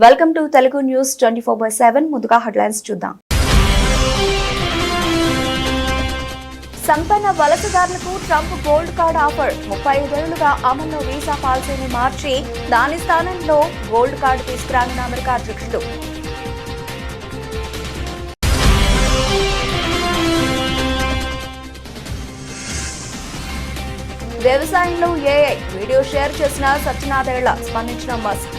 Welcome to Telugu news 24/7. ముందుగా headlines చూద్దాం. సంపన్న వలసదారులకు ట్రంప్ గోల్డ్ కార్డ్ ఆఫర్. 35 ఏళ్లుగా అమల్లో వీసా పాలసీని మార్చి దాని స్థానంలో గోల్డ్ కార్డు తీసుకురానున్న అమెరికా అధ్యక్షుడు. వ్యవసాయంలో ఏఐ వీడియో షేర్ చేసిన సత్యనాథేళ్ల స్పందించిన మస్క్.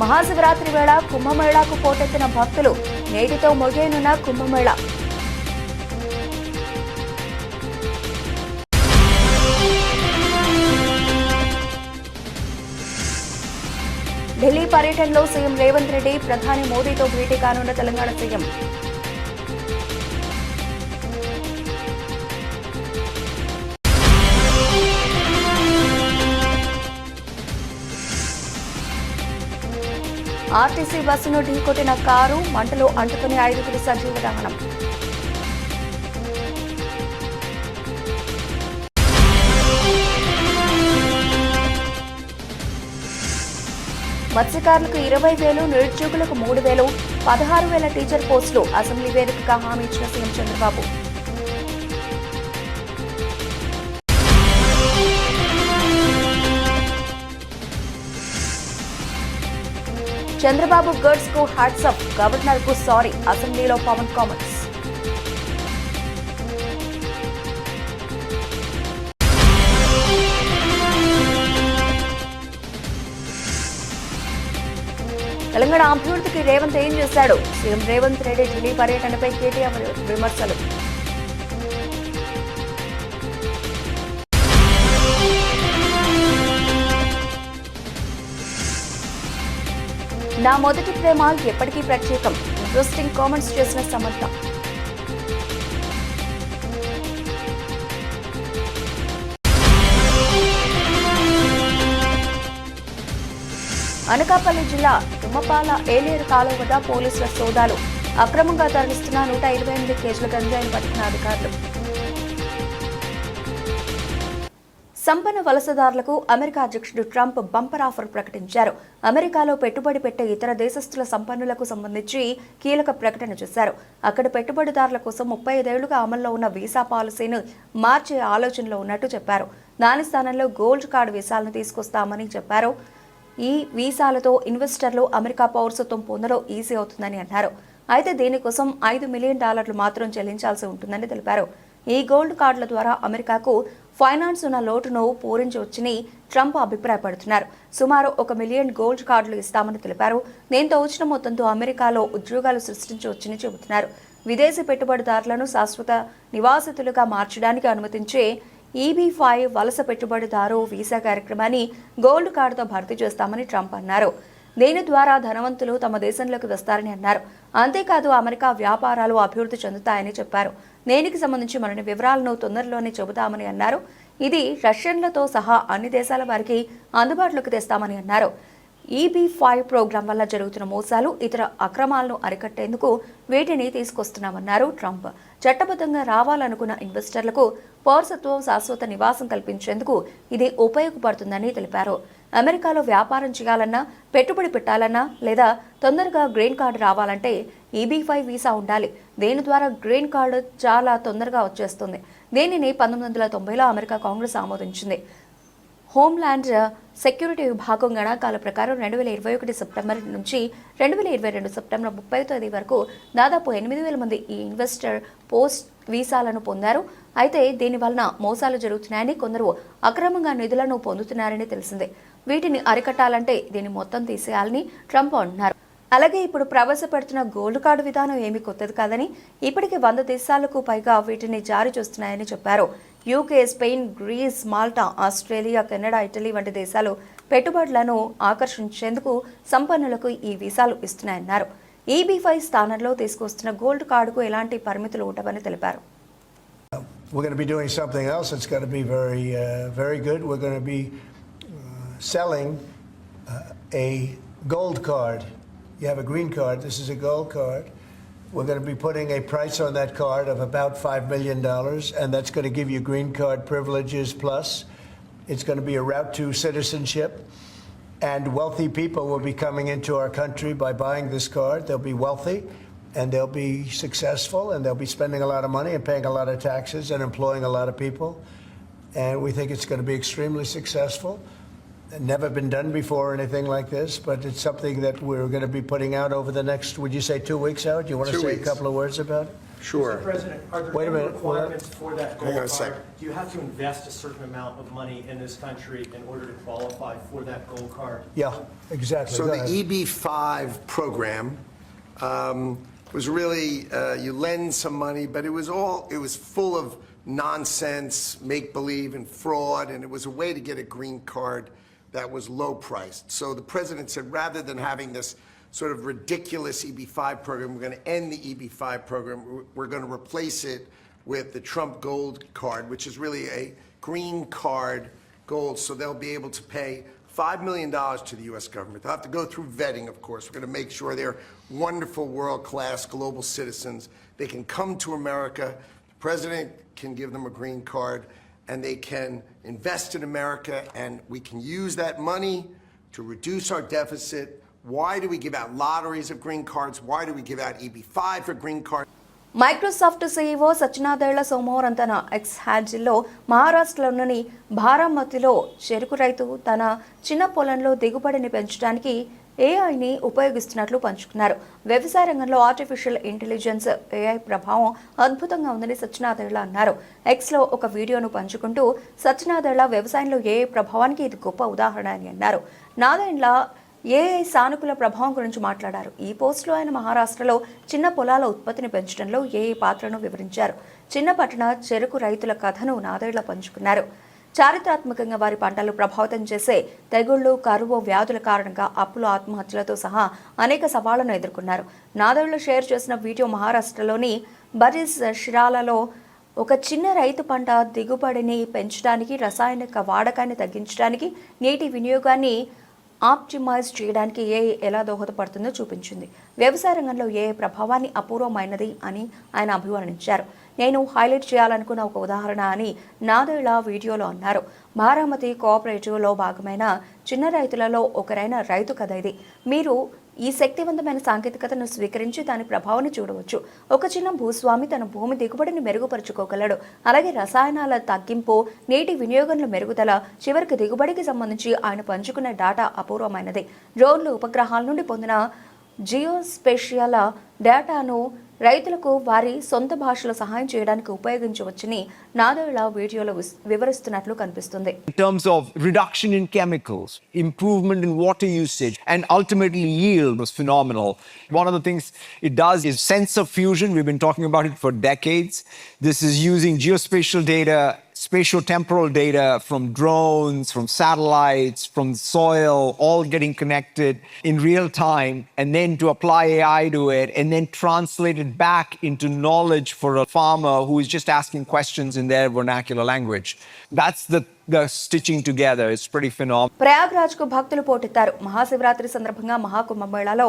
మహాశివరాత్రి వేళ కుంభమేళాకు పోటెత్తిన భక్తులు. నేటితో ముగియనున్న కుంభమేళా. ఢిల్లీ పర్యటనలో సీఎం రేవంత్ రెడ్డి ప్రధాని మోదీతో భేటీ కానున్న తెలంగాణ సీఎం. ఆర్టీసీ బస్సును ఢీకొట్టిన కారు, మంటలు అంటుకుని 5 సజీవ దహనం. మత్స్యకారులకు 20,000, నిరుద్యోగులకు 3,000, 16,000 టీచర్ పోస్టులు అసెంబ్లీ వేదికగా హామీ ఇచ్చిన సీఎం చంద్రబాబు. చంద్రబాబు గర్ల్స్ కు హ్యాట్స్ అప్, గవర్నర్ కు సారీ. అసెంబ్లీలో పవన్ కామెంట్స్. తెలంగాణ అభివృద్ధికి రేవంత్ ఏం చేశాడు? సీఎం రేవంత్ రెడ్డి ఢిల్లీ పర్యటనపై కేటీఆర్ విమర్శలు. నా మొదటి ప్రేమ ఎప్పటికీ ప్రత్యేకం. ఇంట్రెస్టింగ్ కామెంట్స్ చేసిన సమంత. అనకాపల్లి జిల్లా తుమ్మపాల ఏలేరు కాలువ వద్ద పోలీసుల సోదాలు. అక్రమంగా తరలిస్తున్న 128 కేజీల గంజాయిని పట్టుకున్న అధికారులు. సంపన్న వలసదారులకు అమెరికా అధ్యక్షుడు ట్రంప్ బంపర్ ఆఫర్ ప్రకటించారు. అమెరికాలో పెట్టుబడి పెట్టే ఇతర దేశస్తుల సంపన్నులకు సంబంధించి కీలక ప్రకటన చేశారు. అక్కడ పెట్టుబడిదారుల కోసం 35 ఏళ్లుగా అమల్లో ఉన్న వీసా పాలసీని మార్చే ఆలోచనలో ఉన్నట్టు చెప్పారు. దాని స్థానంలో గోల్డ్ కార్డు వీసాలను తీసుకొస్తామని చెప్పారు. ఈ వీసాలతో ఇన్వెస్టర్లు అమెరికా పౌరసత్వం పొందడం ఈజీ అవుతుందని అన్నారు. అయితే దీనికోసం $5 మిలియన్ మాత్రం చెల్లించాల్సి ఉంటుందని తెలిపారు. ఈ గోల్డ్ కార్డుల ద్వారా అమెరికాకు ఫైనాన్స్ ఉన్న లోటును పూరించవచ్చని ట్రంప్ అభిప్రాయపడుతున్నారు. సుమారు 1 మిలియన్ గోల్డ్ కార్డులు ఇస్తామని తెలిపారు. దీంతో వచ్చిన మొత్తంతో అమెరికాలో ఉద్యోగాలు సృష్టించవచ్చని చెబుతున్నారు. విదేశీ పెట్టుబడిదారులను శాశ్వత నివాసితులుగా మార్చడానికి అనుమతించే EB-5 వలస పెట్టుబడిదారు వీసా కార్యక్రమాన్ని గోల్డ్ కార్డుతో భర్తీ చేస్తామని ట్రంప్ అన్నారు. దీని ద్వారా ధనవంతులు తమ దేశంలోకి వస్తారని అన్నారు. అంతేకాదు అమెరికా వ్యాపారాలు అభివృద్ధి చెందుతాయని చెప్పారు. దీనికి సంబంధించి మరిన్ని వివరాలను తొందరలోనే చెబుతామని అన్నారు. ఇది రష్యన్లతో సహా అన్ని దేశాల వారికి అందుబాటులోకి తెస్తామని అన్నారు. EB-5 ప్రోగ్రాం వల్ల జరుగుతున్న మోసాలు, ఇతర అక్రమాలను అరికట్టేందుకు వీటిని తీసుకొస్తున్నామన్నారు ట్రంప్. చట్టబద్ధంగా రావాలనుకున్న ఇన్వెస్టర్లకు పౌరసత్వం, శాశ్వత నివాసం కల్పించేందుకు ఇది ఉపయోగపడుతుందని తెలిపారు. అమెరికాలో వ్యాపారం చేయాలన్నా, పెట్టుబడి పెట్టాలన్నా లేదా తొందరగా గ్రీన్ కార్డు రావాలంటే EB-5 వీసా ఉండాలి. దీని ద్వారా గ్రీన్ కార్డు చాలా తొందరగా వచ్చేస్తుంది. దీనిని 1990లో అమెరికా కాంగ్రెస్ ఆమోదించింది. హోమ్ల్యాండ్ సెక్యూరిటీ విభాగం గణాంకాల ప్రకారం 2021 సెప్టెంబర్ నుంచి 2022 సెప్టెంబర్ 30వ తేదీ వరకు దాదాపు 8,000 మంది ఈ ఇన్వెస్టర్ పోస్ట్ వీసాలను పొందారు. అయితే దీని వలన మోసాలు జరుగుతున్నాయని, కొందరు అక్రమంగా నిధులను పొందుతున్నారని తెలిసిందే. వీటిని అరికట్టాలంటే దీన్ని మొత్తం తీసేయాలని ట్రంప్ అన్నారు. అలాగే ఇప్పుడు ప్రవేశపెడుతున్న గోల్డ్ కార్డు విధానం ఏమీ కొత్తది కాదని, ఇప్పటికే 100 దేశాలకు పైగా వీటిని జారీ చేస్తున్నాయని చెప్పారు. UK, Spain, Greece, Malta, Australia, Canada, Italy వంటి దేశాలు పెట్టుబడులను ఆకర్షించేందుకు సంపన్నులకు ఈ వీసాలు ఇస్తున్నాయన్నారు. EB-5 స్థానంలో తీసుకొస్తున్న గోల్డ్ కార్డుకు ఎలాంటి పరిమితులు ఉండవని తెలిపారు. We're going to be doing something else that's going to be very good. We're going to be selling a gold card. You have a green card. This is a gold card. We're going to be putting a price on that card of about $5 million, and that's going to give you green card privileges plus. It's going to be a route to citizenship, and wealthy people will be coming into our country by buying this card. They'll be wealthy, and they'll be successful, and they'll be spending a lot of money and paying a lot of taxes and employing a lot of people. And we think it's going to be extremely successful. Never been done before or anything like this, but it's something that we're going to be putting out over the next, would you say 2 weeks, Howard? Do you want to 2 say weeks. a couple of words about it? Sure. Mr. President, are there Wait a any minute. requirements for that Hang on gold a card? second. Do you have to invest a certain amount of money in this country in order to qualify for that gold card? Yeah, exactly. So Go the ahead. EB-5 program was really, you lend some money, but it was full of nonsense, make-believe, and fraud, and it was a way to get a green card that was low-priced. So the president said, rather than having this sort of ridiculous EB-5 program, we're going to end the EB-5 program. We're going to replace it with the Trump Gold Card, which is really a green card gold, so they'll be able to pay $5 million to the U.S. government. They'll have to go through vetting, of course. We're going to make sure they're wonderful, world-class global citizens. They can come to America. The president can give them a green card, and they can invest in America, and we can use that money to reduce our deficit. Why do we give out lotteries of green cards? Why do we give out EB-5 for green cards? Microsoft CEO Satya Nadella సోమవారం తన X హ్యాండిల్లో మహారాష్ట్రలోని బారామతిలో చెరుకు రైతు తన చిన్న పొలంలో దిగుబడిని పెంచడానికి ఏఐని ఉపయోగిస్తున్నట్లు పంచుకున్నారు. వ్యవసాయ రంగంలో ఆర్టిఫిషియల్ ఇంటెలిజెన్స్ ఏఐ ప్రభావం అద్భుతంగా ఉందని సత్యనాదేళ్ల అన్నారు. ఎక్స్లో ఒక వీడియోను పంచుకుంటూ సత్యనాదేళ్ల వ్యవసాయంలో ఏఐ ప్రభావానికి ఇది గొప్ప ఉదాహరణ అని అన్నారు. నాదేళ్ల ఏఐ సానుకూల ప్రభావం గురించి మాట్లాడారు. ఈ పోస్టులో ఆయన మహారాష్ట్రలో చిన్న పొలాల ఉత్పత్తిని పెంచడంలో ఏఐ పాత్రను వివరించారు. చిన్న పట్టణ చెరుకు రైతుల కథను నాదేళ్ల పంచుకున్నారు. చారిత్రాత్మకంగా వారి పంటలు ప్రభావితం చేసే తెగుళ్లు, కరువు, వ్యాధుల కారణంగా అప్పులు, ఆత్మహత్యలతో సహా అనేక సవాళ్లను ఎదుర్కొన్నారు. నాదేళ్ల షేర్ చేసిన వీడియో మహారాష్ట్రలోని బరీస్ షిరాలలో ఒక చిన్న రైతు పంట దిగుబడిని పెంచడానికి, రసాయనిక వాడకాన్ని తగ్గించడానికి, నీటి వినియోగాన్ని ఆప్టిమైజ్ చేయడానికి ఏఐ ఎలా దోహదపడుతుందో చూపించింది. వ్యవసాయ రంగంలో ఏఐ ప్రభావాన్ని అపూర్వమైనది అని ఆయన అభివర్ణించారు. నేను హైలైట్ చేయాలనుకున్న ఒక ఉదాహరణ అని నాదేళ్ల వీడియోలో అన్నారు. బారామతి కోఆపరేటివ్లో భాగమైన చిన్న రైతులలో ఒకరైన రైతు కథ ఇది. మీరు ఈ శక్తివంతమైన సాంకేతికతను స్వీకరించి దాని ప్రభావాన్ని చూడవచ్చు. ఒక చిన్న భూస్వామి తన భూమి దిగుబడిని మెరుగుపరుచుకోగలడు. అలాగే రసాయనాల తగ్గింపు, నీటి వినియోగంలో మెరుగుదల, చివరికి దిగుబడికి సంబంధించి ఆయన పంచుకున్న డేటా అపూర్వమైనది. డ్రోన్లు, ఉపగ్రహాల నుండి పొందిన జియోస్పేషియల్ డేటాను రైతులకు వారి సొంత భాషలో సహాయం చేయడానికి ఉపయోగించవచ్చని నాదేళ్ల వీడియోలో వివరిస్తున్నట్లు కనిపిస్తుంది. In terms of reduction in chemicals, improvement in water usage, and ultimately yield was phenomenal. One of the things it does is sensor fusion. We've been talking about it for decades. This is using geospatial data, spatio-temporal data from drones, from satellites, from soil, all getting connected in real time, and then to apply AI to it, and then translate it back into knowledge for a farmer who is just asking questions in their vernacular language. That's the stitching together. It's pretty phenomenal. Prayagraj కు భక్తులు పోటెత్తారు. మహాశివరాత్రి సందర్భంగా మహాకుంభమేళాలో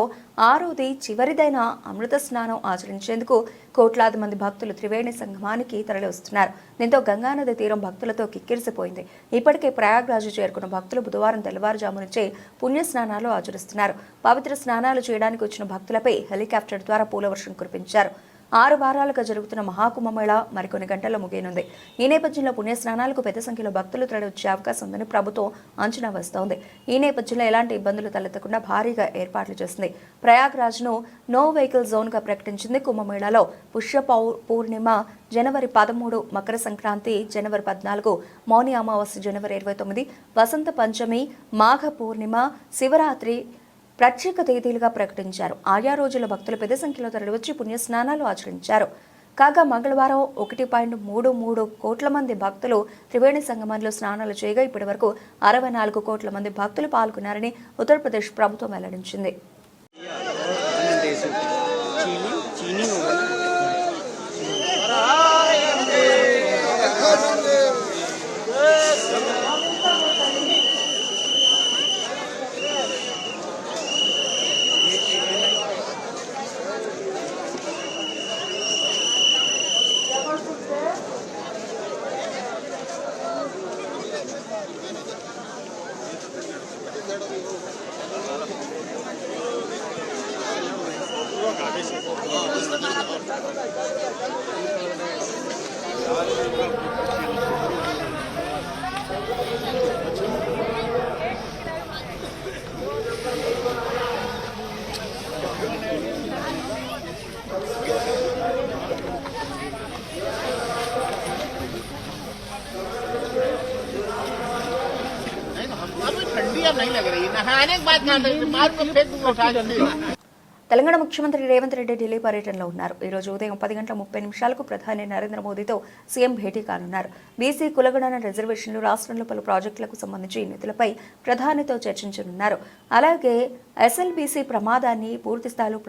6వ చివరిదైన అమృత స్నానం ఆచరించేందుకు కోట్లాది మంది భక్తులు త్రివేణి సంగమానికి తరలి వస్తున్నారు. దీంతో గంగానది తీరం భక్తులతో కిక్కిరిసిపోయింది. ఇప్పటికే ప్రయాగ్రాజ్ చేరుకున్న భక్తులు బుధవారం తెల్లవారుజాము నుంచే పుణ్య స్నానాలు ఆచరిస్తున్నారు. పవిత్ర స్నానాలు చేయడానికి వచ్చిన భక్తులపై హెలికాప్టర్ ద్వారా పూలవర్షం కురిపించారు. 6 వారాలుగా జరుగుతున్న మహాకుంభమేళ మరికొన్ని గంటల్లో ముగియనుంది. ఈ నేపథ్యంలో పుణ్యస్నానాలకు పెద్ద సంఖ్యలో భక్తులు తరలి వచ్చే అవకాశం ఉందని ప్రభుత్వం అంచనా వేస్తోంది. ఈ నేపథ్యంలో ఎలాంటి ఇబ్బందులు తలెత్తకుండా భారీగా ఏర్పాట్లు చేసింది. ప్రయాగ్రాజ్ను నో వెహికల్ జోన్గా ప్రకటించింది. కుంభమేళాలో పుష్య పూర్ణిమ జనవరి 13, మకర సంక్రాంతి జనవరి 14, మౌని అమావాస్య జనవరి 29, వసంత పంచమి, మాఘ పూర్ణిమ, శివరాత్రి ప్రత్యేక తేదీలుగా ప్రకటించారు. ఆయా రోజుల భక్తులు పెద్ద సంఖ్యలో తరలివచ్చి పుణ్యస్నానాలు ఆచరించారు. కాగా మంగళవారం 1.33 కోట్ల మంది భక్తులు త్రివేణి సంగమంలో స్నానాలు చేయగా ఇప్పటి వరకు 64 కోట్ల మంది భక్తులు పాల్గొన్నారని ఉత్తరప్రదేశ్ ప్రభుత్వం వెల్లడించింది. अभी ठंडी अब नहीं लग रही, नहाने के बाद मार को फेंक उठा के। తెలంగాణ ముఖ్యమంత్రి రేవంత్ రెడ్డి ఢిల్లీ పర్యటనలో ఉన్నారు. ఈ రోజు ఉదయం 10:30 ప్రధాని నరేంద్ర మోదీతో సీఎం భేటీ కానున్నారు. బీసీ కులగణన రిజర్వేషన్లు, రాష్ట్రంలో పలు ప్రాజెక్టులకు సంబంధించి నిధులపై ప్రధానితో చర్చించనున్నారు. అలాగే ఎస్ఎల్బీసీ ప్రమాదాన్ని పూర్తి స్థాయిలో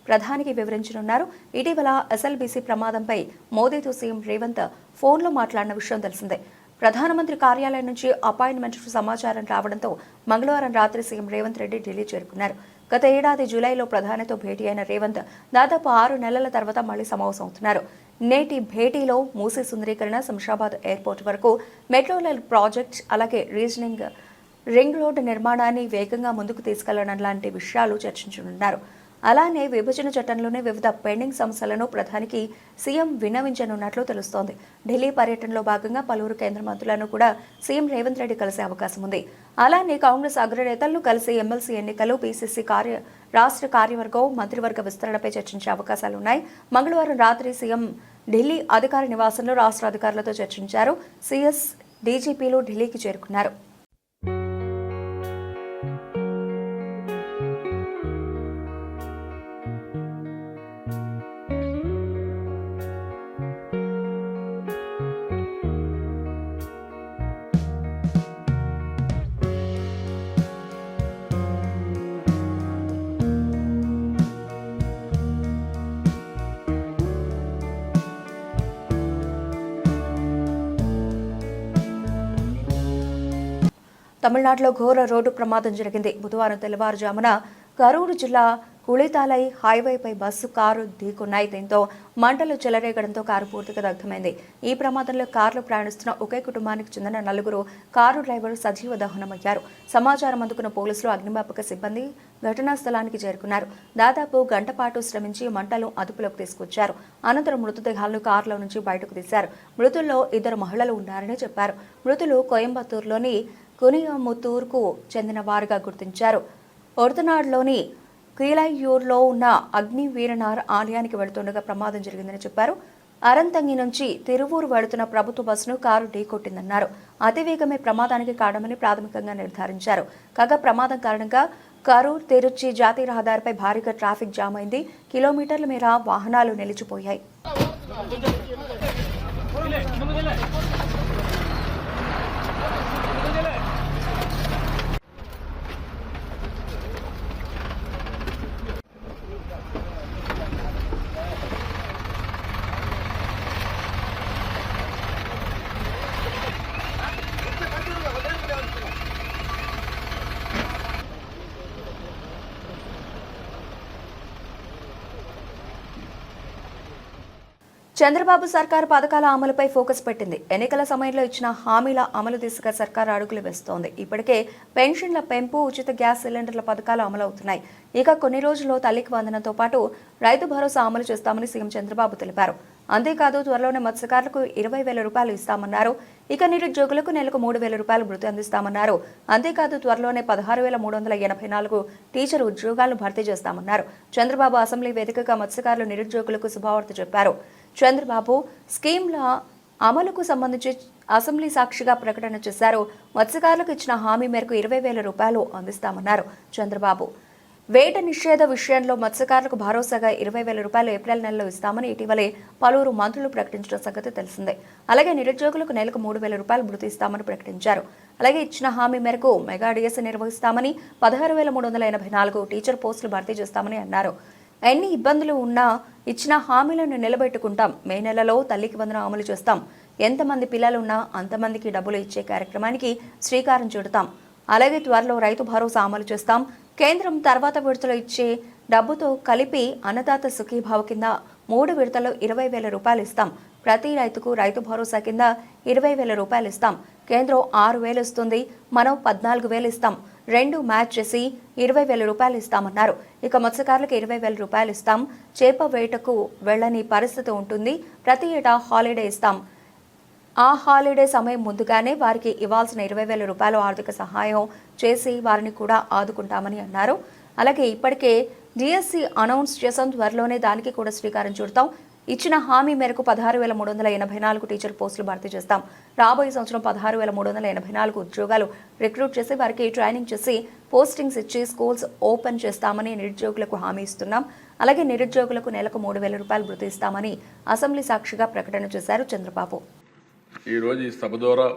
ప్రధానికి వివరించనున్నారు. ఇటీవల ఎస్ఎల్బీసీ ప్రమాదంపై మోదీతో సీఎం రేవంత్ ఫోన్లో మాట్లాడిన విషయం తెలిసిందే. ప్రధానమంత్రి కార్యాలయం నుంచి అపాయింట్మెంట్ సమాచారం రావడంతో మంగళవారం రాత్రి సీఎం రేవంత్ రెడ్డి ఢిల్లీ చేరుకున్నారు. గత ఏడాది జూలైలో ప్రధానితో భేటీ అయిన రేవంత్ దాదాపు 6 నెలల తర్వాత మళ్లీ సమావేశమవుతున్నారు. నేటి భేటీలో మూసీ సుందరీకరణ, శంషాబాద్ ఎయిర్పోర్ట్ వరకు మెట్రో రైల్ ప్రాజెక్ట్, అలాగే రింగ్ రోడ్డు నిర్మాణాన్ని వేగంగా ముందుకు తీసుకెళ్లడం లాంటి విషయాలు చర్చించనున్నారు. అలానే విభజన చట్టంలోనే వివిధ పెండింగ్ సమస్యలను ప్రధానికి సీఎం విన్నవించనున్నట్లు తెలుస్తోంది. ఢిల్లీ పర్యటనలో భాగంగా పలువురు కేంద్ర మంత్రులను కూడా సీఎం రేవంత్ రెడ్డి కలిసే అవకాశం ఉంది. అలానే కాంగ్రెస్ అగ్రనేతలను కలిసి ఎమ్మెల్సీ ఎన్నికలు, పీసీసీ రాష్ట్ర కార్యవర్గం, మంత్రివర్గ విస్తరణపై చర్చించే అవకాశాలున్నాయి. మంగళవారం రాత్రి సీఎం ఢిల్లీ అధికార నివాసంలో రాష్ట్ర అధికారులతో చర్చించారు. సీఎస్, డీజీపీలు ఢిల్లీకి చేరుకున్నారు. తమిళనాడులో ఘోర రోడ్డు ప్రమాదం జరిగింది. బుధవారం తెల్లవారుజామున కరూరు జిల్లా కుళితాలై హైవేపై బస్సు, కారు ఢీకొన్నాయి. దీంతో మంటలు చెలరేగడంతో కారు పూర్తిగా దగ్ధమైంది. ఈ ప్రమాదంలో కారులో ప్రయాణిస్తున్న ఒకే కుటుంబానికి చెందిన 4 కారు డ్రైవర్ సజీవ దహనమయ్యారు. సమాచారం అందుకున్న పోలీసులు, అగ్నిమాపక సిబ్బంది ఘటనా స్థలానికి చేరుకున్నారు. దాదాపు గంట పాటు శ్రమించి మంటలు అదుపులోకి తీసుకొచ్చారు. అనంతరం మృతదేహాలను కారులో నుంచి బయటకు తీశారు. మృతుల్లో 2 మహిళలు ఉన్నారని చెప్పారు. మృతులు కోయంబత్తూరులోని కునియముత్తూరుకు చెందిన వారుగా గుర్తించారు. ఒర్తనాడులోని కీలయ్యూర్లో ఉన్న అగ్ని వీరనార్ ఆలయానికి వెళుతుండగా ప్రమాదం జరిగిందని చెప్పారు. అరంతంగి నుంచి తిరువూరు వెళుతున్న ప్రభుత్వ బస్సును కారు ఢీకొట్టిందన్నారు. అతివేగమే ప్రమాదానికి కారణమని ప్రాథమికంగా నిర్ధారించారు. కాగా ప్రమాదం కారణంగా కరూర్ తిరుచి జాతీయ రహదారిపై భారీగా ట్రాఫిక్ జామ్ అయింది. కిలోమీటర్ల మేర వాహనాలు నిలిచిపోయాయి. చంద్రబాబు సర్కారు పథకాల అమలుపై ఫోకస్ పెట్టింది. ఎన్నికల సమయంలో ఇచ్చిన హామీల అమలు దిశగా సర్కారు అడుగులు వేస్తోంది. ఇప్పటికే పెన్షన్ల పెంపు, ఉచిత గ్యాస్ సిలిండర్ల పథకాలు అమలవుతున్నాయి. ఇక కొన్ని రోజుల్లో తల్లికి వందనంతో పాటు రైతు భరోసా అమలు చేస్తామని సీఎం చంద్రబాబు తెలిపారు. అంతేకాదు త్వరలోనే మత్స్యకారులకు 20,000 రూపాయలు ఇస్తామన్నారు. ఇక నిరుద్యోగులకు నెలకు 3,000 రూపాయలు భృతి అందిస్తామన్నారు. అంతేకాదు త్వరలోనే 16,384 టీచర్ ఉద్యోగాలను భర్తీ చేస్తామన్నారు. చంద్రబాబు అసెంబ్లీ వేదికగా మత్స్యకారులు, నిరుద్యోగులకు శుభవార్త చెప్పారు. చంద్రబాబు స్కీమ్ల అమలుకు సంబంధించి అసెంబ్లీ సాక్షిగా ప్రకటన చేశారు. మత్స్యకారులకు ఇచ్చిన హామీ మేరకు 20,000 రూపాయలు అందిస్తామన్నారు చంద్రబాబు. వేట నిషేధ విషయంలో మత్స్యకారులకు భరోసాగా 20,000 రూపాయలు ఏప్రిల్ నెలలో ఇస్తామని ఇటీవలే పలువురు మంత్రులు ప్రకటించిన సంగతి తెలిసిందే. అలాగే నిరుద్యోగులకు నెలకు 3,000 రూపాయలు భృతి ఇస్తామని ప్రకటించారు. అలాగే ఇచ్చిన హామీ మేరకు మెగా డిఎస్సీ నిర్వహిస్తామని, 16,384 టీచర్ పోస్టులు భర్తీ చేస్తామని అన్నారు. ఎన్ని ఇబ్బందులు ఉన్నా ఇచ్చిన హామీలను నిలబెట్టుకుంటాం. మే నెలలో తల్లికి వందనం అమలు చేస్తాం. ఎంతమంది పిల్లలున్నా అంతమందికి డబ్బులు ఇచ్చే కార్యక్రమానికి శ్రీకారం చుడతాం. అలాగే త్వరలో రైతు భరోసా అమలు చేస్తాం. కేంద్రం తర్వాత విడతలో ఇచ్చే డబ్బుతో కలిపి అన్నదాత సుఖీభావ కింద 3 విడతల్లో 20,000 రూపాయలు ఇస్తాం. ప్రతి రైతుకు రైతు భరోసా కింద 20,000 రూపాయలు ఇస్తాం. కేంద్రం 6,000 ఇస్తుంది, మనం 14,000 ఇస్తాం. 2 మ్యాచ్ చేసి 20,000 రూపాయలు ఇస్తామన్నారు. ఇక మత్స్యకారులకు 20,000 రూపాయలు ఇస్తాం. చేప వేటకు వెళ్లని పరిస్థితి ఉంటుంది. ప్రతి ఏటా హాలిడే ఇస్తాం. ఆ హాలిడే సమయం ముందుగానే వారికి ఇవ్వాల్సిన 20,000 రూపాయల ఆర్థిక సహాయం చేసి వారిని కూడా ఆదుకుంటామని అన్నారు. అలాగే ఇప్పటికే డిఎస్సి అనౌన్స్ చేసాం, త్వరలోనే దానికి కూడా శ్రీకారం చుడతాం. ఇచ్చిన హామీ మేరకు 16,384 టీచర్ పోస్టులు భర్తీ చేస్తాం. రాబోయే సంవత్సరం 16,384 ఉద్యోగాలు రిక్రూట్ చేసి వారికి ట్రైనింగ్ చేసి పోస్టింగ్స్ ఇచ్చి స్కూల్స్ ఓపెన్ చేస్తామని నిరుద్యోగులకు హామీ ఇస్తున్నాం. అలాగే నిరుద్యోగులకు నెలకు 3,000 రూపాయలు భృతి ఇస్తామని అసెంబ్లీ సాక్షిగా ప్రకటన చేశారు చంద్రబాబు. ఈరోజు ఈ సభ ద్వారా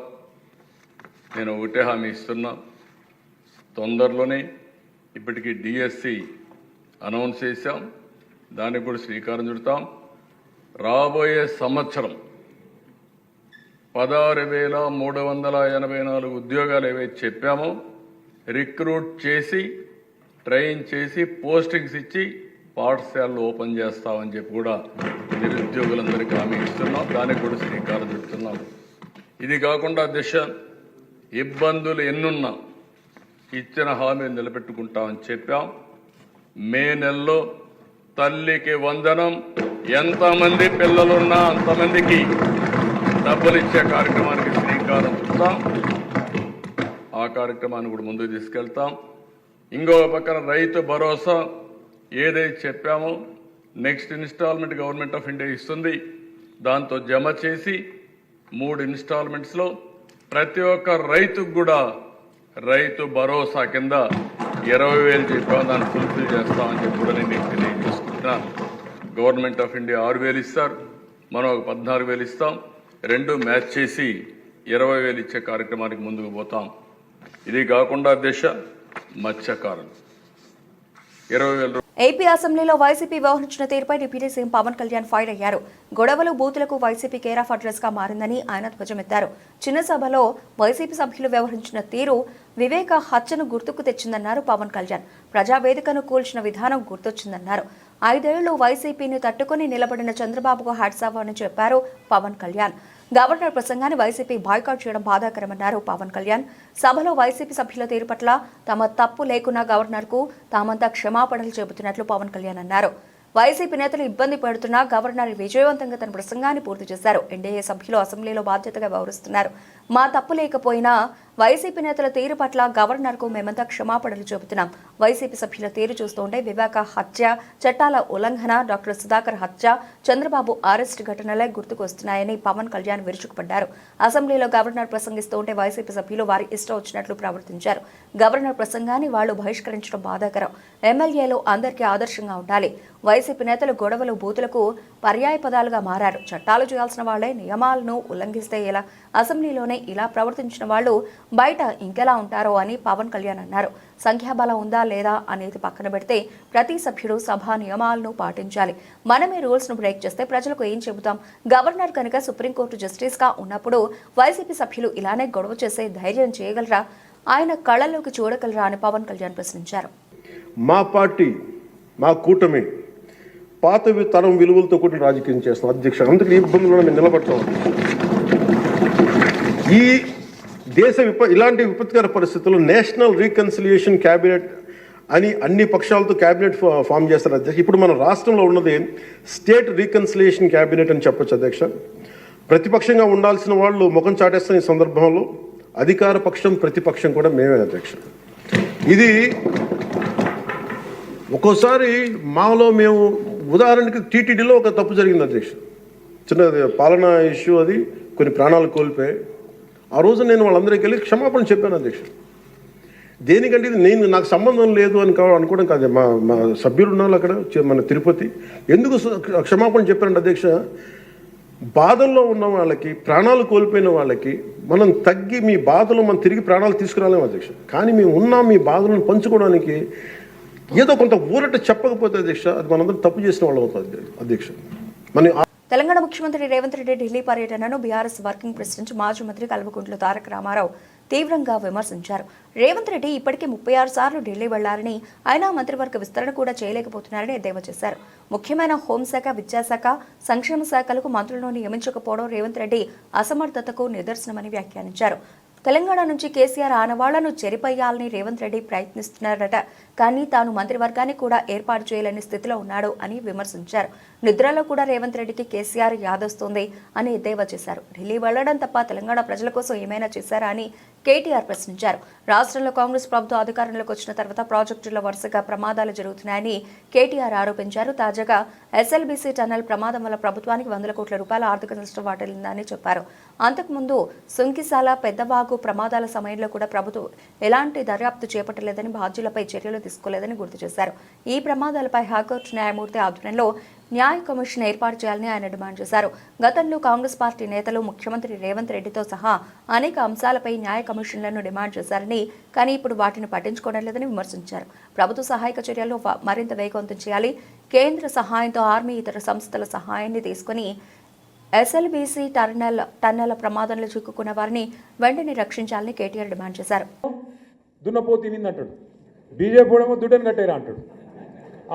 నేను ఒకటే హామీ ఇస్తున్నా, తొందరలోనే ఇప్పటికీ డిఎస్సి అనౌన్స్ చేశాం, దానికి కూడా శ్రీకారం చుడతాం. రాబోయే సంవత్సరం 16,384 ఉద్యోగాలు ఏవైతే చెప్పామో రిక్రూట్ చేసి ట్రైన్ చేసి పోస్టింగ్స్ ఇచ్చి పాఠశాలలు ఓపెన్ చేస్తామని చెప్పి కూడా నిరుద్యోగులందరికీ హామీ ఇస్తున్నాం, దానికి కూడా శ్రీకారం చుడుతున్నాం. ఇది కాకుండా దిశ ఇబ్బందులు ఎన్నున్నా ఇచ్చిన హామీలు నిలబెట్టుకుంటామని చెప్పాం. మే నెలలో తల్లికి వందనం, ఎంతమంది పిల్లలున్నా అంతమందికి డబ్బులు ఇచ్చే కార్యక్రమానికి శ్రీకారం చుడతాం. ఆ కార్యక్రమాన్ని కూడా ముందుకు తీసుకెళ్తాం. ఇంకో పక్కన రైతు భరోసా ఏదైతే చెప్పామో next installment government of India ఇస్తుంది, దాంతో జమ చేసి 3 ఇన్స్టాల్మెంట్స్లో ప్రతి ఒక్క రైతుకు కూడా రైతు భరోసా కింద 20,000 చెప్పాము, దాన్ని ఫుల్ఫిల్ చేస్తామని చెప్పి కూడా నేను తెలియజేసుకుంటున్నా. గవర్నమెంట్ ఆఫ్ ఇండియా 6,000 ఇస్తారు, మనం ఒక 14,000 ఇస్తాం, 2 మ్యాచ్ చేసి 20,000 ఇచ్చే కార్యక్రమానికి ముందుకు పోతాం. ఇది కాకుండా దిశ మత్స్యకారులు 20,000. ఏపీ అసెంబ్లీలో వైసీపీ వ్యవహరించిన తీరుపై deputy CM Pawan Kalyan fire అయ్యారు. గొడవలు బూతులకు వైసీపీ కేర్ ఆఫ్ అడ్రస్ గా మారిందని ఆయన ధ్వజమెత్తారు. చిన్న సభలో వైసీపీ సభ్యులు వ్యవహరించిన తీరు వివేక హత్యను గుర్తుకు తెచ్చిందన్నారు పవన్ కళ్యాణ్. ప్రజావేదికను కూల్చిన విధానం గుర్తొచ్చిందన్నారు. 5 ఏళ్లు వైసీపీని తట్టుకుని నిలబడిన చంద్రబాబుకు హ్యాట్స్ ఆఫ్ అని చెప్పారు పవన్ కళ్యాణ్. గవర్నర్ ప్రసంగాన్ని వైసీపీ బాయ్కాట్ చేయడం బాధాకరమన్నారు పవన్ కళ్యాణ్. సభలో వైసీపీ సభ్యుల తీరు పట్ల తమ తప్పు లేకున్నా గవర్నర్కు తామంతా క్షమాపణలు చెబుతున్నట్లు పవన్ కళ్యాణ్ అన్నారు. వైసీపీ నేతలు ఇబ్బంది పెడుతున్నా గవర్నర్ విజయవంతంగా తన ప్రసంగాన్ని పూర్తి చేశారు. ఎన్డీఏ సభ్యులు అసెంబ్లీలో బాధ్యతగా వ్యవహరిస్తున్నారు. మా తప్పు లేకపోయినా వైసీపీ నేతల తీరు పట్ల గవర్నర్కు మేమంతా క్షమాపణలు చెబుతున్నాం. వైసీపీ సభ్యుల తీరు చూస్తుంటే వివేక హత్య, చట్టాల ఉల్లంఘన, డాక్టర్ సుధాకర్ హత్య, చంద్రబాబు అరెస్ట్ ఘటనలే గుర్తుకొస్తున్నాయని పవన్ కళ్యాణ్ విరుచుకుపడ్డారు. అసెంబ్లీలో గవర్నర్ ప్రసంగిస్తూ ఉంటే వైసీపీ సభ్యులు వారి ఇష్టం వచ్చినట్లు ప్రవర్తించారు. గవర్నర్ ప్రసంగాన్ని వాళ్లు బహిష్కరించడం బాధాకరం. ఎమ్మెల్యేలు అందరికీ ఆదర్శంగా ఉండాలి. వైసీపీ నేతలు గొడవలు బూతులకు పర్యాయ పదాలుగా మారారు. చట్టాలు చేయాల్సిన వాళ్లే నియమాలను ఉల్లంఘిస్తే ఎలా? అసెంబ్లీలోనే ఇలా ప్రవర్తించిన వాళ్లు బయట ఇంకెలా ఉంటారో అని పవన్ కళ్యాణ్ అన్నారు. సంఖ్యాబలం ఉందా లేదా అనేది పక్కన పెడితే ప్రతి సభ్యుడు సభా నియమాలను పాటించాలి. మనమే రూల్స్ ను బ్రేక్ చేస్తే ప్రజలకు ఏం చెబుతాం? గవర్నర్ కనుక సుప్రీంకోర్టు జస్టిస్ గా ఉన్నప్పుడు వైసీపీ సభ్యులు ఇలానే గొడవ చేసే ధైర్యం చేయగలరా? ఆయన కళ్ళలోకి చూడగలరా అని పవన్ కళ్యాణ్ ప్రశ్నించారు. మా పార్టీ, మా కూటమి పాత తరం విలువలతో కూడిన రాజకీయం చేస్తాం అధ్యక్ష. అందుకే ఈ ఇబ్బందుల్లో మేము నిలబడతాం. ఈ దేశ ఇలాంటి విపత్కర పరిస్థితుల్లో నేషనల్ రీకన్సిలియేషన్ క్యాబినెట్ అని అన్ని పక్షాలతో క్యాబినెట్ ఫామ్ చేస్తారు అధ్యక్ష. ఇప్పుడు మన రాష్ట్రంలో ఉన్నది స్టేట్ రీకన్సిలియేషన్ క్యాబినెట్ అని చెప్పొచ్చు అధ్యక్ష. ప్రతిపక్షంగా ఉండాల్సిన వాళ్ళు ముఖం చాటేస్తున్న ఈ సందర్భంలో అధికార పక్షం ప్రతిపక్షం కూడా మేమే అధ్యక్ష. ఇది ఒక్కోసారి మాలో మేము ఉదాహరణకి టీటీడీలో ఒక తప్పు జరిగింది అధ్యక్ష. చిన్న పాలనా ఇష్యూ, అది కొన్ని ప్రాణాలు కోల్పోయి ఆ రోజు నేను వాళ్ళందరికీ వెళ్ళి క్షమాపణ చెప్పాను అధ్యక్ష. దేనికంటే ఇది నాకు సంబంధం లేదు అని అనుకోవడం కాదు. మా సభ్యులు ఉన్నారు అక్కడ మన తిరుపతి. ఎందుకు క్షమాపణ చెప్పారంటే అధ్యక్ష, బాధల్లో ఉన్న వాళ్ళకి, ప్రాణాలు కోల్పోయిన వాళ్ళకి మనం తగ్గి మీ బాధలు మనం తిరిగి ప్రాణాలు తీసుకురాలేము అధ్యక్ష. కానీ మేము ఉన్నాం మీ బాధలను పంచుకోవడానికి. ఏదో కొంత ఊరట చెప్పకపోతే అధ్యక్ష, అది మనందరం తప్పు చేసిన వాళ్ళం అవుతుంది అధ్యక్ష. మన తెలంగాణ ముఖ్యమంత్రి రేవంత్ రెడ్డి ఢిల్లీ పర్యటనను బీఆర్ఎస్ వర్కింగ్ ప్రెసిడెంట్ మాజీ మంత్రి కల్వకుంట్ల తారక రామారావు తీవ్రంగా విమర్శించారు. రేవంత్ రెడ్డి ఇప్పటికే 36 సార్లు ఢిల్లీ వెళ్లారని, అయినా మంత్రివర్గ విస్తరణ కూడా చేయలేకపోతున్నారని ఎద్దేవా చేశారు. ముఖ్యమైన హోంశాఖ, విద్యాశాఖ, సంక్షేమ శాఖలకు మంత్రులను నియమించకపోవడం రేవంత్ రెడ్డి అసమర్థతకు నిదర్శనమని వ్యాఖ్యానించారు. తెలంగాణ నుంచి కేసీఆర్ ఆనవాళ్లను చెరిపేయాలని రేవంత్ రెడ్డి ప్రయత్నిస్తున్నారట. కానీ తాను మంత్రివర్గాన్ని కూడా ఏర్పాటు చేయలేని స్థితిలో ఉన్నాడు అని విమర్శించారు. నిద్రలో కూడా రేవంత్ రెడ్డికి కేసీఆర్ యాదొస్తోంది అని ఎద్దేవా చేశారు. ఢిల్లీ వెళ్లడం తప్ప తెలంగాణ ప్రజల కోసం ఏమైనా చేశారా అని కేటీఆర్ ప్రశ్నించారు. రాష్ట్రంలో కాంగ్రెస్ ప్రభుత్వం అధికారంలోకి వచ్చిన తర్వాత ప్రాజెక్టుల్లో వరుసగా ప్రమాదాలు జరుగుతున్నాయని కేటీఆర్ ఆరోపించారు. తాజాగా ఎస్ఎల్బీసీ టన్నెల్ ప్రమాదం వల్ల ప్రభుత్వానికి 100 కోట్ల రూపాయల ఆర్థిక నష్టం వాటిల్లిందని చెప్పారు. అంతకుముందు సుంకిసాల పెద్దవాగు ప్రమాదాల సమయంలో కూడా ప్రభుత్వం ఎలాంటి దర్యాప్తు చేపట్టలేదని, బాధ్యులపై చర్యలు తీసుకోలేదని గుర్తు చేశారు. ఈ ప్రమాదాలపై హైకోర్టు న్యాయమూర్తి ఆధ్వర్యంలో న్యాయ కమిషన్ ఏర్పాటు చేయాలని ఆయన డిమాండ్ చేశారు. గతంలో కాంగ్రెస్ పార్టీ నేతలు ముఖ్యమంత్రి రేవంత్ రెడ్డితో సహా అనేక అంశాలపై న్యాయ కమిషన్లను డిమాండ్ చేశారని, కానీ ఇప్పుడు వాటిని పట్టించుకోవడం లేదని విమర్శించారు. ప్రభుత్వ సహాయక చర్యలను మరింత వేగవంతం చేయాలి. కేంద్ర సహాయంతో ఆర్మీ ఇతర సంస్థల సహాయాన్ని తీసుకుని ఎస్ఎల్బీసీ టన్నెల ప్రమాదంలో చిక్కుకున్న వారిని వెంటనే రక్షించాలని కేటీఆర్ డిమాండ్ చేశారు. దున్నపోతు తినిందంటాడు, బీజేపీ ఏమో దుడ్డని కట్టేరా అంటాడు.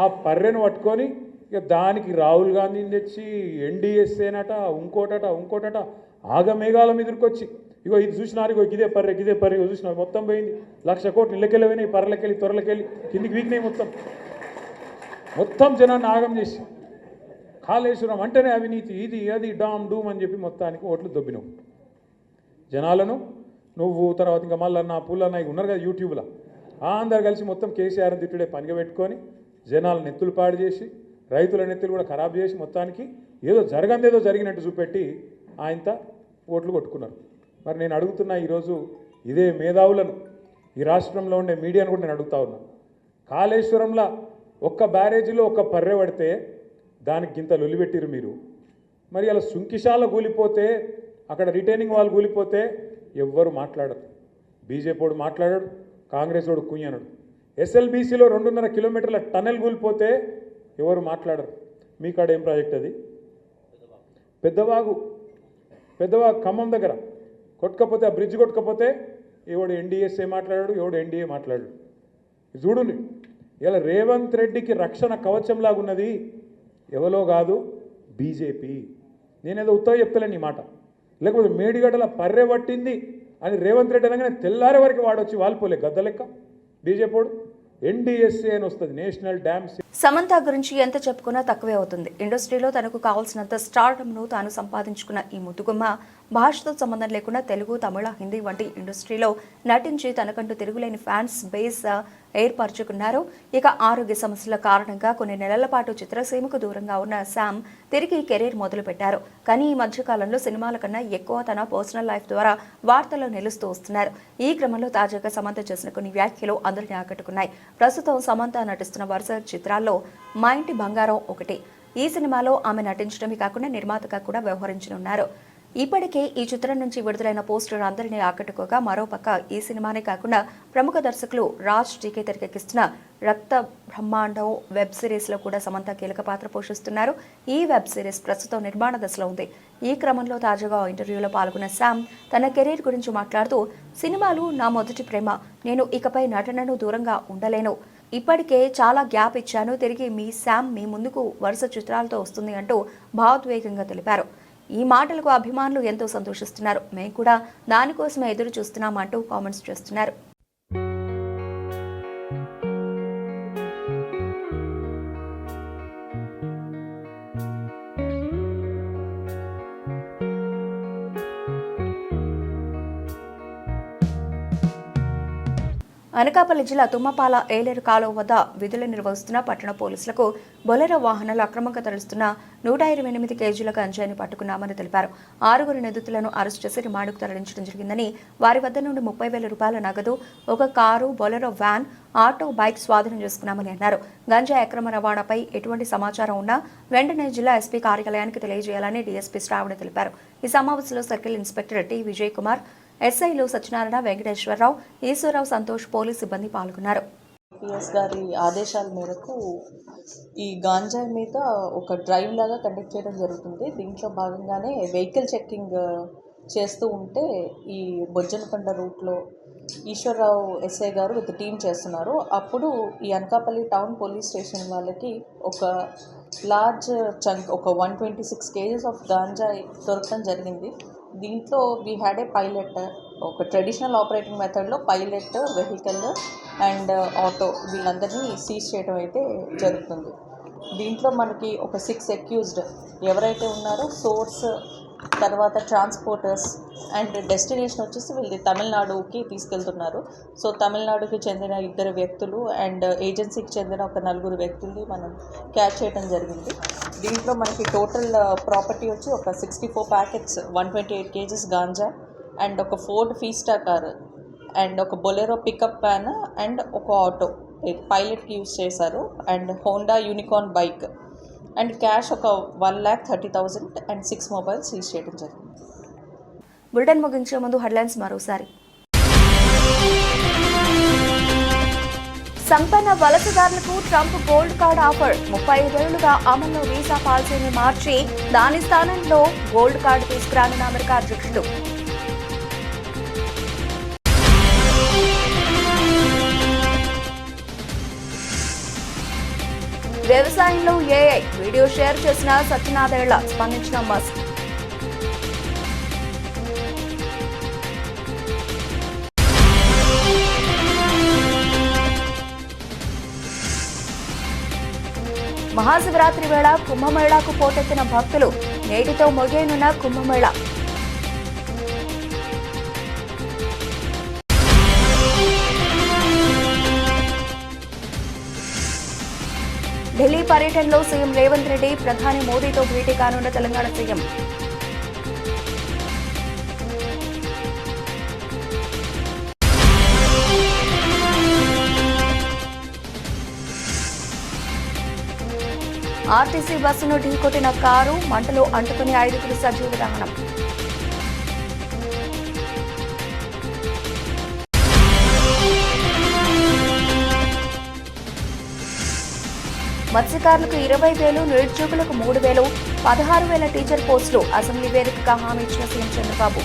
ఆ పర్రెను పట్టుకొని ఇక దానికి రాహుల్ గాంధీని తెచ్చి ఎన్డీఎస్ఏనట ఇంకోటట ఆగమేఘాల మీదకొచ్చి ఇగో ఇది చూసినారు, ఇగో ఇదే పర్రె చూసినా మొత్తం పోయింది. 1,00,000 కోట్లు ఇళ్ళకెళ్ళిపోయినాయి, పర్రెలకెళ్ళి త్వరలకెళ్ళి కిందికి వీకినాయి. మొత్తం జనాన్ని ఆగం చేసి కాళేశ్వరం అంటేనే అవినీతి, ఇది అది డామ్ డూమ్ అని చెప్పి మొత్తానికి ఓట్లు దొబ్బినావు జనాలను. నువ్వు తర్వాత ఇంకా మళ్ళీ పుల్లన్న ఉన్నారు కదా యూట్యూబ్లో, అందరు కలిసి మొత్తం కేసీఆర్ తిట్టుడే పనిగా పెట్టుకొని జనాల నెత్తులు పాడు చేసి, రైతుల నెత్తులు కూడా ఖరాబ్ చేసి, మొత్తానికి ఏదో జరిగినట్టు చూపెట్టి ఆయనతో ఓట్లు కొట్టుకున్నారు. మరి నేను అడుగుతున్నా ఈరోజు ఇదే మేధావులను, ఈ రాష్ట్రంలో ఉండే మీడియాను కూడా నేను అడుగుతా ఉన్నా. కాళేశ్వరంలో ఒక్క బ్యారేజీలో ఒక్క పర్రె పడితే దానికి గింత లొలిపెట్టిరు మీరు. మరి అలా సుంకిశాల కూలిపోతే, అక్కడ రిటైనింగ్ వాల్ కూలిపోతే ఎవ్వరు మాట్లాడరు. బీజేపీ వాడు మాట్లాడాడు, కాంగ్రెస్ వాడు కుయ్యనడు. ఎస్ఎల్బీసీలో 2.5 కిలోమీటర్ల టన్నెల్ కూలిపోతే ఎవరు మాట్లాడరు. మీ కాడ ఏం ప్రాజెక్ట్ అది? పెద్దవాగు ఖమ్మం దగ్గర కొట్టుకపోతే, ఆ బ్రిడ్జ్ కొట్టుకపోతే ఎవడు ఎన్డీఎస్ఏ మాట్లాడాడు, ఎవడు ఎన్డీఏ మాట్లాడాడు. చూడుని ఇలా రేవంత్ రెడ్డికి రక్షణ కవచంలాగున్నది ఎవరో కాదు, బీజేపీ. నేనేదో ఉత్తగా చెప్తలేను ఈ మాట. లేకపోతే మేడిగడ్డల పర్రె పట్టింది అని రేవంత్ రెడ్డి అనగానే తెల్లారే వరకు వాడొచ్చి వాలిపోలే గద్ద లెక్క బీజేపీ. ఎన్డీఎస్ఏ అని వస్తుంది, నేషనల్ డ్యామ్. సమంత గురించి ఎంత చెప్పుకున్నా తక్కువే అవుతుంది. ఇండస్ట్రీలో తనకు కావాల్సినంత స్టార్డమ్ను తాను సంపాదించుకున్న ఈ ముద్దుగుమ్మ భాషతో సంబంధం లేకుండా తెలుగు, తమిళ, హిందీ వంటి ఇండస్ట్రీలో నటించి తనకంటూ తిరుగులేని ఫ్యాన్స్ బేస్ ఏర్పరచుకున్నారు. ఇక ఆరోగ్య సమస్యల కారణంగా కొన్ని నెలల పాటు చిత్రసీమకు దూరంగా ఉన్న శామ్ తిరిగి కెరీర్ మొదలుపెట్టారు. కానీ ఈ మధ్యకాలంలో సినిమాల కన్నా ఎక్కువ తన పర్సనల్ లైఫ్ ద్వారా వార్తల్లో నిలుస్తూ వస్తున్నారు. ఈ క్రమంలో తాజాగా సమంత చేసిన కొన్ని వ్యాఖ్యలు అందరినీ ఆకట్టుకున్నాయి. ప్రస్తుతం సమంత నటిస్తున్న వరుస చిత్రాల్లో మా ఇంటి బంగారం ఒకటి. ఈ సినిమాలో ఆమె నటించడమే కాకుండా నిర్మాతగా కూడా వ్యవహరించనున్నారు. ఇప్పటికే ఈ చిత్రం నుంచి విడుదలైన పోస్టర్ అందరినీ ఆకట్టుకోగా, మరోపక్క ఈ సినిమానే కాకుండా ప్రముఖ దర్శకులు రాజ్ టీకే తెరకెక్కిస్తున్న రక్త బ్రహ్మాండం వెబ్ సిరీస్లో కూడా సమంత కీలక పాత్ర పోషిస్తున్నారు. ఈ వెబ్ సిరీస్ ప్రస్తుతం నిర్మాణ దశలో ఉంది. ఈ క్రమంలో తాజాగా ఇంటర్వ్యూలో పాల్గొన్న శామ్ తన కెరీర్ గురించి మాట్లాడుతూ, సినిమాలు నా మొదటి ప్రేమ, నేను ఇకపై నటనను దూరంగా ఉండలేను. ఇప్పటికే చాలా గ్యాప్ ఇచ్చాను. తిరిగి మీ శామ్ మీ ముందుకు వరుస చిత్రాలతో వస్తుంది అంటూ భావోద్వేగంగా తెలిపారు. ఈ మాటలకు అభిమానులు ఎంతో సంతోషిస్తున్నారు. మేము కూడా దానికోసమే ఎదురు చూస్తున్నామంటూ కామెంట్స్ చేస్తున్నారు. అనకాపల్లి జిల్లా తుమ్మపాల ఏలేరు కాలువ వద్ద విధులు నిర్వహిస్తున్న పట్టణ పోలీసులకు బొలెరో వాహనాలు అక్రమంగా తరలిస్తున్న 128 కేజీల గంజాయిని పట్టుకున్నామని తెలిపారు. 6 నిందితులను అరెస్టు చేసి రిమాండ్కు తరలించడం జరిగిందని, వారి వద్ద నుండి 30,000 రూపాయల నగదు, ఒక car, Bolero van, auto, bike స్వాధీనం చేసుకున్నామని అన్నారు. గంజాయి అక్రమ రవాణాపై ఎటువంటి సమాచారం ఉన్నా వెంటనే జిల్లా ఎస్పీ కార్యాలయానికి తెలియజేయాలని డీఎస్పీ శ్రావణి తెలిపారు. ఈ సమావేశంలో circle inspector T Vijay Kumar, ఎస్ఐలు సత్యనారాయణ, వెంకటేశ్వరరావు, ఈశ్వరరావు, సంతోష్, పోలీసు సిబ్బంది పాల్గొన్నారు. పిఎస్ గారి ఆదేశాల మేరకు ఈ గాంజాయి మీద ఒక డ్రైవ్ లాగా కండక్ట్ చేయడం జరుగుతుంది. దీంట్లో భాగంగానే వెహికల్ చెక్కింగ్ చేస్తూ ఉంటే ఈ బొజ్జనకొండ రూట్లో ఈశ్వరరావు ఎస్ఐ గారు విత్ టీమ్ చేస్తున్నారు. అప్పుడు ఈ అనకాపల్లి టౌన్ పోలీస్ స్టేషన్ వాళ్ళకి ఒక లార్జ్ చంక్, ఒక 126 కేజీస్ ఆఫ్ గాంజాయి దొరకడం జరిగింది. దీంట్లో వీ హ్యాడ్ ఏ పైలట్, ఒక ట్రెడిషనల్ ఆపరేటింగ్ మెథడ్లో పైలట్, వెహికల్ అండ్ ఆటో వీళ్ళందరినీ సీజ్ చేయడం అయితే జరుగుతుంది. దీంట్లో మనకి ఒక 6 అక్యూజ్డ్ ఎవరైతే ఉన్నారో సోర్స్, తర్వాత ట్రాన్స్పోర్టర్స్ అండ్ డెస్టినేషన్ వచ్చేసి వీళ్ళది తమిళనాడుకి తీసుకెళ్తున్నారు. సో తమిళనాడుకి చెందిన 2 వ్యక్తులు అండ్ ఏజెన్సీకి చెందిన ఒక 4 వ్యక్తుల్ని మనం క్యాచ్ చేయడం జరిగింది. దీంట్లో మనకి టోటల్ ప్రాపర్టీ వచ్చి ఒక 64 ప్యాకెట్స్ 128 kgs గాంజా అండ్ ఒక ఫోర్డ్ ఫీస్టా కార్ అండ్ ఒక బొలెరో పికప్ వ్యాన్ అండ్ ఒక ఆటో పైలట్కి యూజ్ చేశారు and Honda unicorn bike and cash ఒక 1,30,000 అండ్ 6 మొబైల్స్ సీజ్ చేయడం జరిగింది. బులెటిన్ ముగించే ముందు హెడ్లైన్స్ మరోసారి. సంపన్న వలసదారులకు ట్రంప్ గోల్డ్ కార్డ్ ఆఫర్. 35 ఏళ్లుగా అమల్లో వీసా పాలసీని మార్చి దాని స్థానంలో గోల్డ్ కార్డు తీసుకురానున్న అమెరికా అధ్యక్షుడు. వ్యవసాయంలో ఏఐ వీడియో షేర్ చేసిన సత్యనాథేళ్ల స్పందించిన మస్క్. మహాశివరాత్రి వేళ కుంభమేళాకు పోటెత్తిన భక్తులు. నేటితో ముగియనున్న కుంభమేళా. ఢిల్లీ పర్యటనలో సీఎం రేవంత్ రెడ్డి ప్రధాని మోదీతో భేటీ కానున్న తెలంగాణ సీఎం. ఆర్టీసీ బస్సును ఢీకొట్టిన కారు, మంటలు అంటుకుని 5 సజీవ దహనం. మత్స్యకారులకు 20,000, నిరుద్యోగులకు 3,000, 16,000 టీచర్ పోస్టులు అసెంబ్లీ వేదికగా హామీ ఇచ్చిన సీఎం చంద్రబాబు.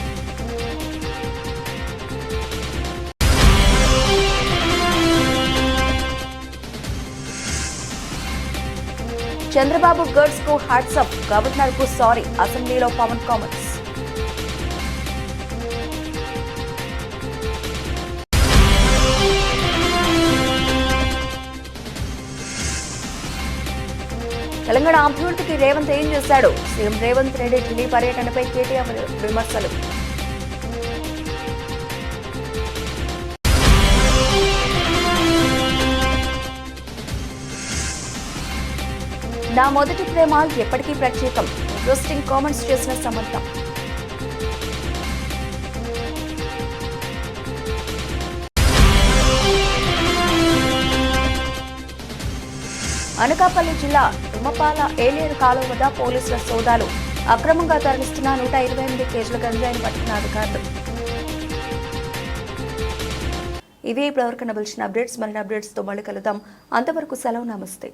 చంద్రబాబు గర్ల్స్ కు హ్యాట్సప్, గవర్నర్ కు సారీ. అసెంబ్లీలో పవన్ కామెంట్స్. తెలంగాణ అభివృద్ధికి రేవంత్ ఏం చేశాడు? సీఎం రేవంత్ రెడ్డి ఢిల్లీ పర్యటనపై కేటీఆర్ విమర్శలు. నా మొదటి ప్రేమ ఎప్పటికీ ప్రత్యేకం. ఇంట్రెస్టింగ్ కామెంట్స్ చేసిన సమంత. అనకాపల్లి జిల్లా తుమ్మపాల ఏలేరు కాలువ వద్ద పోలీసుల సోదాలు. అక్రమంగా తరలిస్తున్న 128 కేజీల గంజాయిని పట్టుకున్న అధికారులు. ఇవి ఇప్పటివరకు నిలిచిన అప్డేట్స్. మరిన్ని అప్డేట్స్తో మళ్ళీ కలుద్దాం. అంతవరకు సెలవు, నమస్తే.